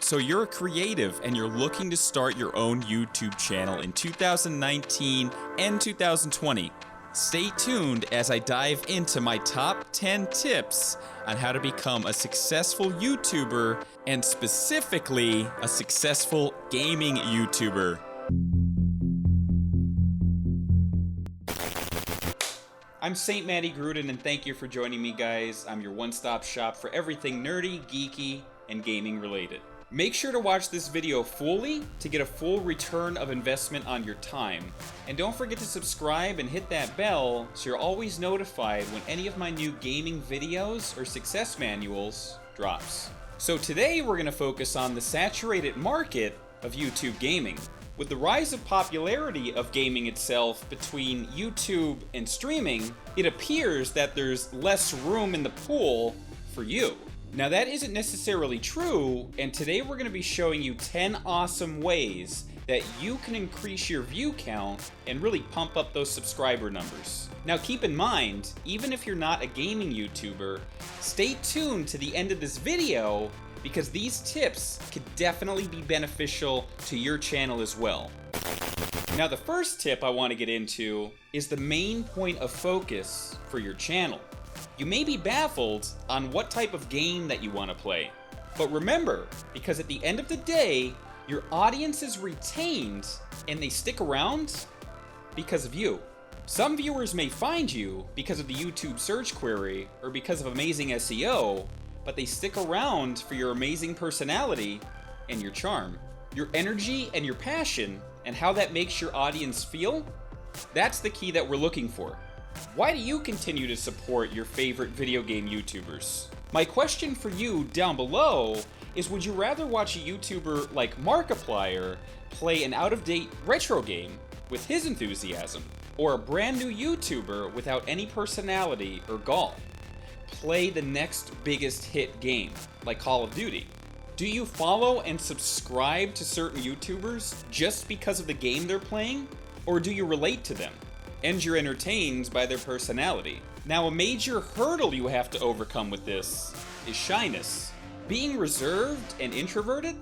So you're a creative and you're looking to start your own YouTube channel in 2019 and 2020. Stay tuned as I dive into my top 10 tips on how to become a successful YouTuber and specifically a successful gaming YouTuber. I'm St. Matty Gruden and thank you for joining me, guys. I'm your one-stop shop for everything nerdy, geeky, and gaming related. Make sure to watch this video fully to get a full return of investment on your time. And don't forget to subscribe and hit that bell so you're always notified when any of my new gaming videos or success manuals drops. So today we're going to focus on the saturated market of YouTube gaming. With the rise of popularity of gaming itself between YouTube and streaming, it appears that there's less room in the pool for you. Now that isn't necessarily true, and today we're going to be showing you 10 awesome ways that you can increase your view count and really pump up those subscriber numbers. Now keep in mind, even if you're not a gaming YouTuber, stay tuned to the end of this video because these tips could definitely be beneficial to your channel as well. Now the first tip I want to get into is the main point of focus for your channel. You may be baffled on what type of game that you want to play. But remember, because at the end of the day, your audience is retained and they stick around because of you. Some viewers may find you because of the YouTube search query or because of amazing SEO, but they stick around for your amazing personality and your charm. Your energy and your passion and how that makes your audience feel, that's the key that we're looking for. Why do you continue to support your favorite video game YouTubers? My question for you down below is, would you rather watch a YouTuber like Markiplier play an out-of-date retro game with his enthusiasm, or a brand new YouTuber without any personality or gall play the next biggest hit game like Call of Duty? Do you follow and subscribe to certain YouTubers just because of the game they're playing, or do you relate to them and you're entertained by their personality? Now, a major hurdle you have to overcome with this is shyness. Being reserved and introverted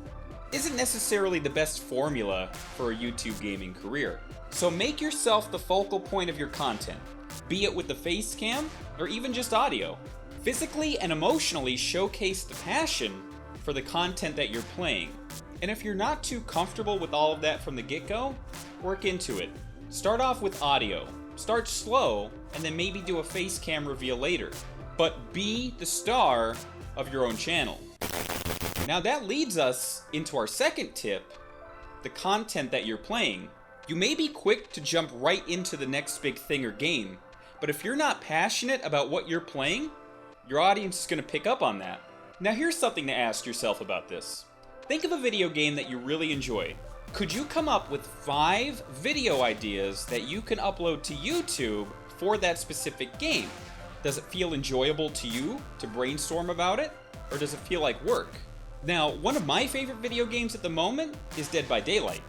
isn't necessarily the best formula for a YouTube gaming career. So make yourself the focal point of your content, be it with the face cam or even just audio. Physically and emotionally showcase the passion for the content that you're playing. And if you're not too comfortable with all of that from the get-go, work into it. Start off with audio. Start slow, and then maybe do a face cam reveal later. But be the star of your own channel. Now that leads us into our second tip, the content that you're playing. You may be quick to jump right into the next big thing or game, but if you're not passionate about what you're playing, your audience is going to pick up on that. Now here's something to ask yourself about this. Think of a video game that you really enjoy. Could you come up with 5 video ideas that you can upload to YouTube for that specific game? Does it feel enjoyable to you to brainstorm about it, or does it feel like work? Now, one of my favorite video games at the moment is Dead by Daylight.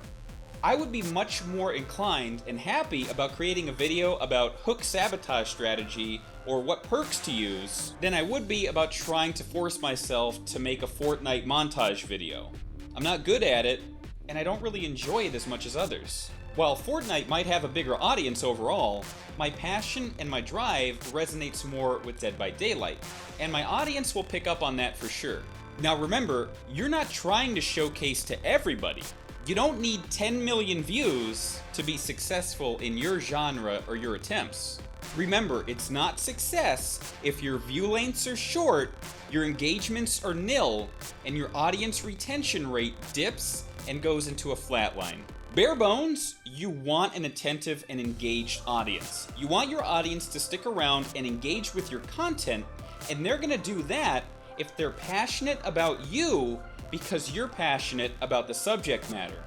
I would be much more inclined and happy about creating a video about hook sabotage strategy or what perks to use than I would be about trying to force myself to make a Fortnite montage video. I'm not good at it, and I don't really enjoy it as much as others. While Fortnite might have a bigger audience overall, my passion and my drive resonates more with Dead by Daylight, and my audience will pick up on that for sure. Now remember, you're not trying to showcase to everybody. You don't need 10 million views to be successful in your genre or your attempts. Remember, it's not success if your view lengths are short, your engagements are nil, and your audience retention rate dips and goes into a flat line. Bare bones, you want an attentive and engaged audience. You want your audience to stick around and engage with your content, and they're gonna do that if they're passionate about you because you're passionate about the subject matter.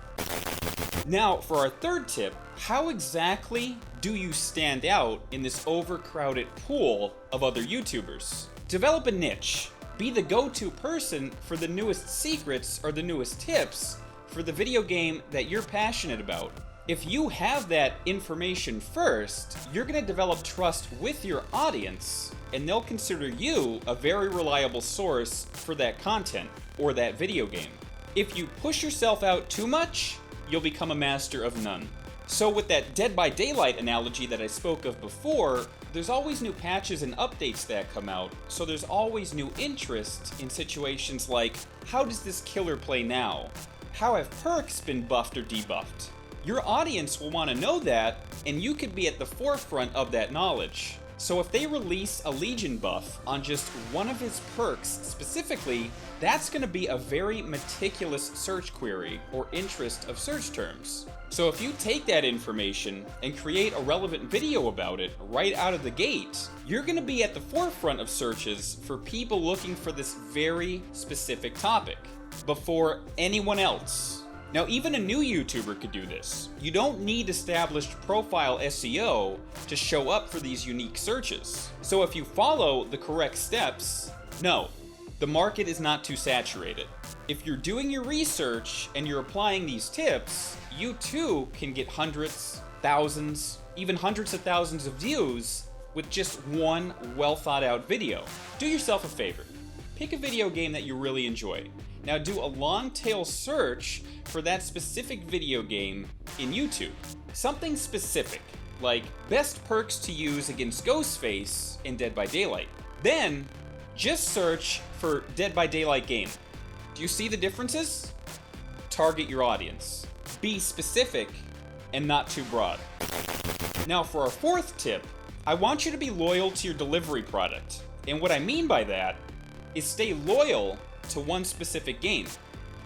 Now, for our third tip, how exactly do you stand out in this overcrowded pool of other YouTubers? Develop a niche. Be the go-to person for the newest secrets or the newest tips for the video game that you're passionate about. If you have that information first, you're going to develop trust with your audience, and they'll consider you a very reliable source for that content or that video game. If you push yourself out too much, you'll become a master of none. So with that Dead by Daylight analogy that I spoke of before, there's always new patches and updates that come out, so there's always new interest in situations like, how does this killer play now? How have perks been buffed or debuffed? Your audience will want to know that, and you could be at the forefront of that knowledge. So if they release a Legion buff on just one of his perks specifically, that's going to be a very meticulous search query or interest of search terms. So if you take that information and create a relevant video about it right out of the gate, you're going to be at the forefront of searches for people looking for this very specific topic before anyone else. Now, even a new YouTuber could do this. You don't need established profile SEO to show up for these unique searches. So if you follow the correct steps, no, the market is not too saturated. If you're doing your research and you're applying these tips, you too can get hundreds, thousands, even hundreds of thousands of views with just one well thought out video. Do yourself a favor. Pick a video game that you really enjoy. Now do a long tail search for that specific video game in YouTube. Something specific, like best perks to use against Ghostface in Dead by Daylight. Then, just search for Dead by Daylight game. Do you see the differences? Target your audience. Be specific and not too broad. Now for our fourth tip, I want you to be loyal to your delivery product. And what I mean by that is stay loyal to one specific game.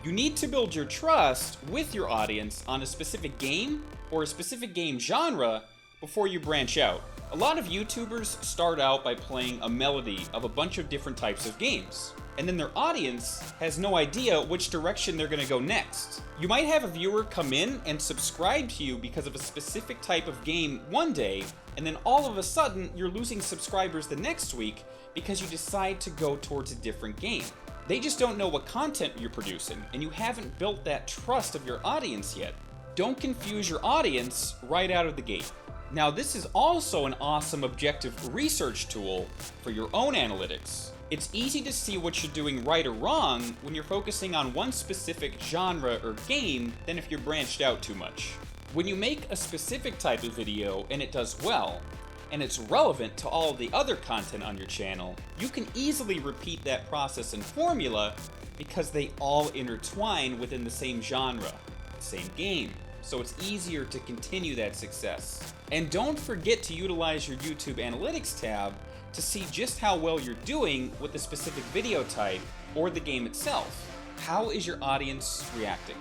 You need to build your trust with your audience on a specific game or a specific game genre before you branch out. A lot of YouTubers start out by playing a melody of a bunch of different types of games, and then their audience has no idea which direction they're going to go next. You might have a viewer come in and subscribe to you because of a specific type of game one day, and then all of a sudden you're losing subscribers the next week because you decide to go towards a different game. They just don't know what content you're producing, and you haven't built that trust of your audience yet. Don't confuse your audience right out of the gate. Now, this is also an awesome objective research tool for your own analytics. It's easy to see what you're doing right or wrong when you're focusing on one specific genre or game than if you're branched out too much. When you make a specific type of video and it does well, and it's relevant to all of the other content on your channel, you can easily repeat that process and formula because they all intertwine within the same genre, the same game. So it's easier to continue that success. And don't forget to utilize your YouTube Analytics tab to see just how well you're doing with the specific video type or the game itself. How is your audience reacting?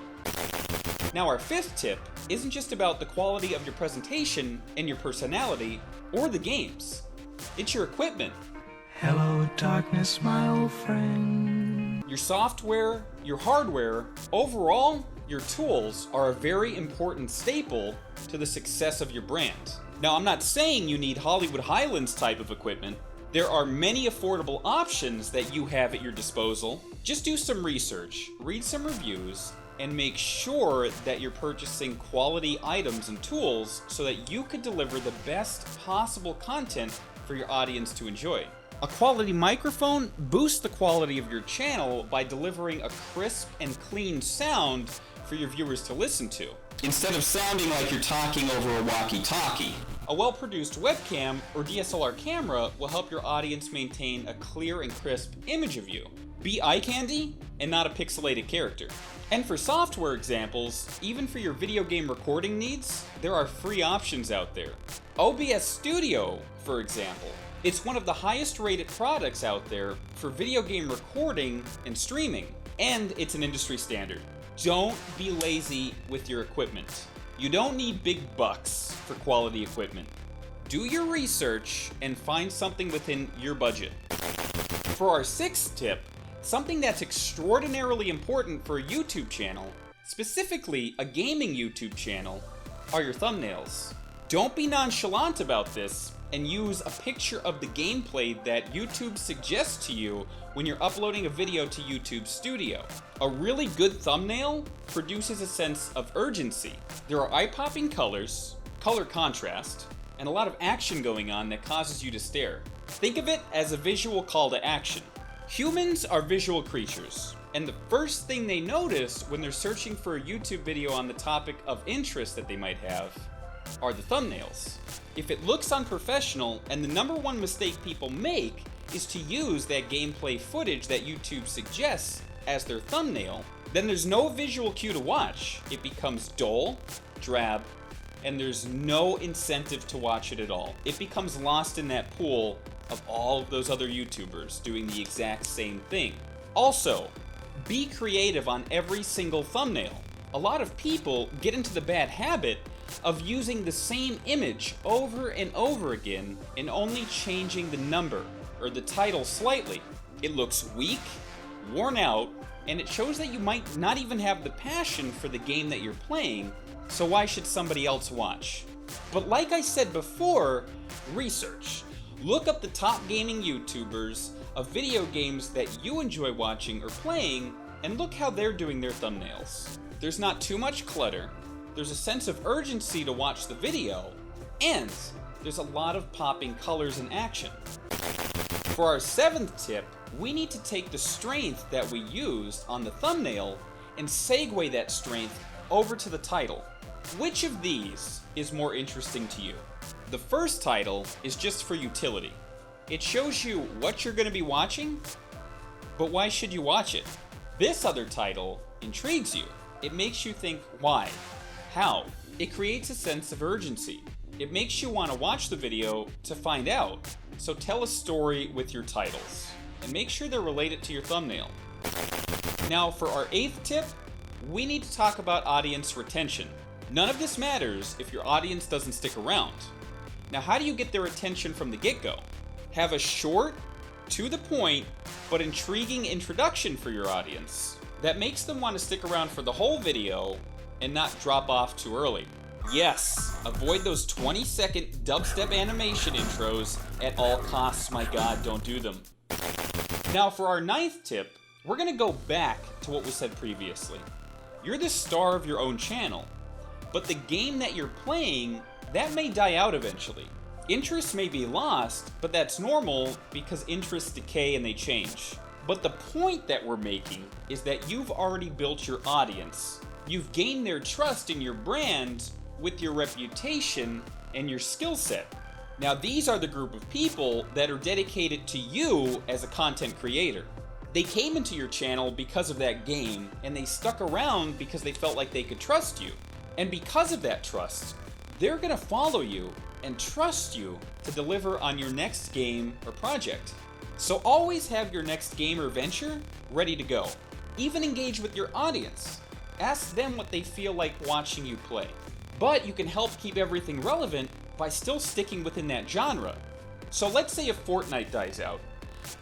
Now, our fifth tip isn't just about the quality of your presentation and your personality or the games. It's your equipment. Hello, darkness, my old friend. Your software, your hardware, overall, your tools are a very important staple to the success of your brand. Now, I'm not saying you need Hollywood Highlands type of equipment. There are many affordable options that you have at your disposal. Just do some research, read some reviews, and make sure that you're purchasing quality items and tools so that you could deliver the best possible content for your audience to enjoy. A quality microphone boosts the quality of your channel by delivering a crisp and clean sound for your viewers to listen to, instead of sounding like you're talking over a walkie-talkie. A well-produced webcam or DSLR camera will help your audience maintain a clear and crisp image of you. Be eye candy and not a pixelated character. And for software examples, even for your video game recording needs, there are free options out there. OBS Studio, for example, it's one of the highest rated products out there for video game recording and streaming, and it's an industry standard. Don't be lazy with your equipment. You don't need big bucks for quality equipment. Do your research and find something within your budget. For our sixth tip, something that's extraordinarily important for a YouTube channel, specifically a gaming YouTube channel, are your thumbnails. Don't be nonchalant about this and use a picture of the gameplay that YouTube suggests to you when you're uploading a video to YouTube Studio. A really good thumbnail produces a sense of urgency. There are eye-popping colors, color contrast, and a lot of action going on that causes you to stare. Think of it as a visual call to action. Humans are visual creatures, and the first thing they notice when they're searching for a YouTube video on the topic of interest that they might have are the thumbnails. If it looks unprofessional, and the number one mistake people make is to use that gameplay footage that YouTube suggests as their thumbnail, then there's no visual cue to watch. It becomes dull, drab, and there's no incentive to watch it at all. It becomes lost in that pool of all of those other YouTubers doing the exact same thing. Also, be creative on every single thumbnail. A lot of people get into the bad habit of using the same image over and over again and only changing the number or the title slightly. It looks weak, worn out, and it shows that you might not even have the passion for the game that you're playing, so why should somebody else watch? But like I said before, research. Look up the top gaming YouTubers of video games that you enjoy watching or playing, and look how they're doing their thumbnails. There's not too much clutter, there's a sense of urgency to watch the video, and there's a lot of popping colors and action. For our 7th tip, we need to take the strength that we used on the thumbnail and segue that strength over to the title. Which of these is more interesting to you? The first title is just for utility. It shows you what you're going to be watching, but why should you watch it? This other title intrigues you. It makes you think, why? How? It creates a sense of urgency. It makes you want to watch the video to find out. So tell a story with your titles, and make sure they're related to your thumbnail. Now for our 8th tip, we need to talk about audience retention. None of this matters if your audience doesn't stick around. Now how do you get their attention from the get-go? Have a short, to the point, but intriguing introduction for your audience that makes them want to stick around for the whole video and not drop off too early. Yes, avoid those 20-second dubstep animation intros at all costs. My God, don't do them. Now for our 9th tip, we're gonna go back to what was said previously. You're the star of your own channel, but the game that you're playing, that may die out eventually. Interest may be lost, but that's normal because interests decay and they change. But the point that we're making is that you've already built your audience. You've gained their trust in your brand with your reputation and your skill set. Now these are the group of people that are dedicated to you as a content creator. They came into your channel because of that game, and they stuck around because they felt like they could trust you. And because of that trust, they're gonna follow you and trust you to deliver on your next game or project. So always have your next game or venture ready to go. Even engage with your audience. Ask them what they feel like watching you play. But you can help keep everything relevant by still sticking within that genre. So let's say if Fortnite dies out.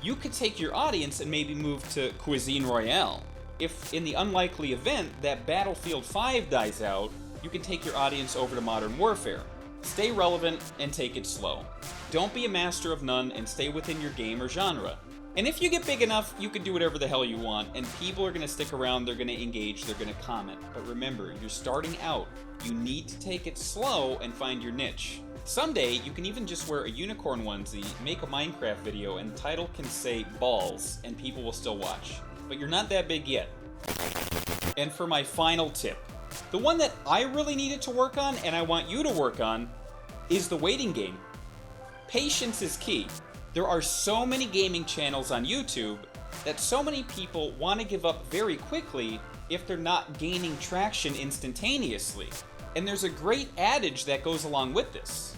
You could take your audience and maybe move to Cuisine Royale. If in the unlikely event that Battlefield 5 dies out, you can take your audience over to Modern Warfare. Stay relevant and take it slow. Don't be a master of none and stay within your game or genre. And if you get big enough, you can do whatever the hell you want, and people are gonna stick around, they're gonna engage, they're gonna comment. But remember, you're starting out. You need to take it slow and find your niche. Someday, you can even just wear a unicorn onesie, make a Minecraft video, and the title can say balls, and people will still watch. But you're not that big yet. And for my final tip, the one that I really needed to work on, and I want you to work on, is the waiting game. Patience is key. There are so many gaming channels on YouTube that so many people want to give up very quickly if they're not gaining traction instantaneously. And there's a great adage that goes along with this.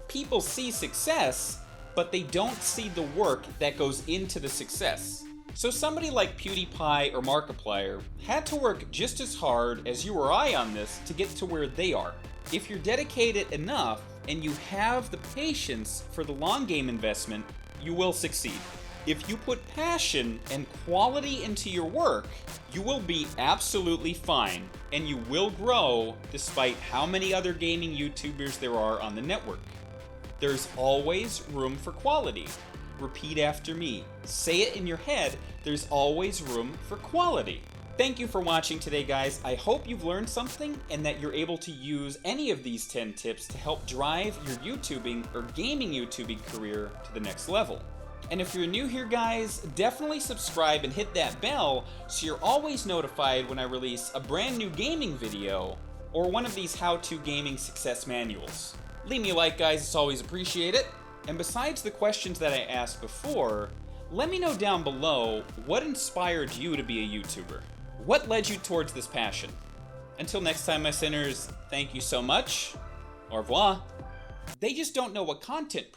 People see success, but they don't see the work that goes into the success. So somebody like PewDiePie or Markiplier had to work just as hard as you or I on this to get to where they are. If you're dedicated enough and you have the patience for the long game investment, you will succeed. If you put passion and quality into your work, you will be absolutely fine, and you will grow despite how many other gaming YouTubers there are on the network. There's always room for quality. Repeat after me. Say it in your head, there's always room for quality. Thank you for watching today, guys. I hope you've learned something and that you're able to use any of these 10 tips to help drive your YouTubing or gaming YouTubing career to the next level. And if you're new here, guys, definitely subscribe and hit that bell so you're always notified when I release a brand new gaming video or one of these how-to gaming success manuals. Leave me a like, guys, it's always appreciated. And besides the questions that I asked before, let me know down below what inspired you to be a YouTuber. What led you towards this passion? Until next time, my sinners, thank you so much. Au revoir. They just don't know what content